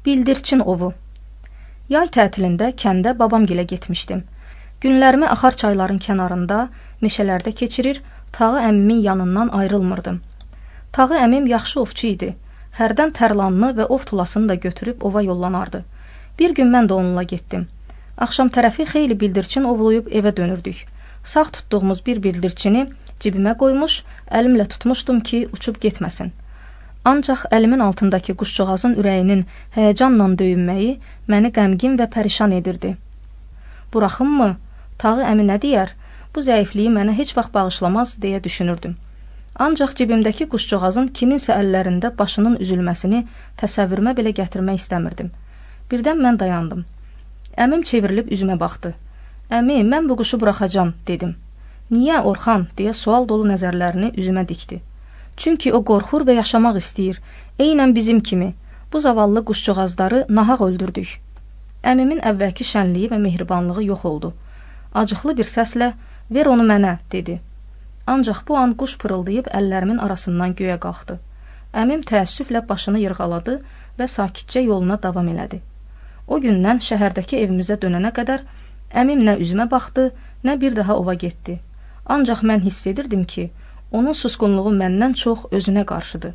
Bildirçin ovu. Yay tətilində kəndə babamgilə getmişdim. Günlərimi axar çayların kənarında, meşələrdə keçirir, Tağı əmimin yanından ayrılmırdım. Tağı əmim yaxşı ovçu idi. Hərdən tərlanını və ov tulasını da götürüb ova yollanardı. Bir gün mən də onunla getdim. Axşam tərəfi xeyli bildirçin ovlayıb evə dönürdük. Sağ tutduğumuz bir bildirçini cibimə qoymuş, əlimlə tutmuşdum ki, uçub getməsin. Ancaq əlimin altındakı quşcuğazın ürəyinin həyəcanla döyünməyi məni qəmgin və pərişan edirdi. Buraxınmı? Tağı əmi nə deyər? Bu zəifliyi mənə heç vaxt bağışlamaz deyə düşünürdüm. Ancaq cibimdəki quşcuğazın kiminsə əllərində başının üzülməsini təsəvvürümə belə gətirmək istəmirdim. Birdən mən dayandım. Əmim çevrilib üzümə baxdı. Əmi, mən bu quşu buraxacam, dedim. Niyə, Orxan, deyə sual dolu nəzərlərini üzümə dikdi. Çünki o qorxur və yaşamaq istəyir. Eynən bizim kimi. Bu zavallı quşcuğazları nahaq öldürdük. Əmimin əvvəlki şənliyi və mehribanlığı yox oldu. Acıqlı bir səslə, ver onu mənə, dedi. Ancaq bu an quş pırıldayıb əllərimin arasından göyə qalxdı. Əmim təəssüflə başını yırğaladı və sakitcə yoluna davam elədi. O gündən şəhərdəki evimizə dönənə qədər əmim nə üzümə baxdı, nə bir daha ova getdi. Ancaq mən hiss edirdim ki, onun susqunluğu məndən çox özünə qarşıdır.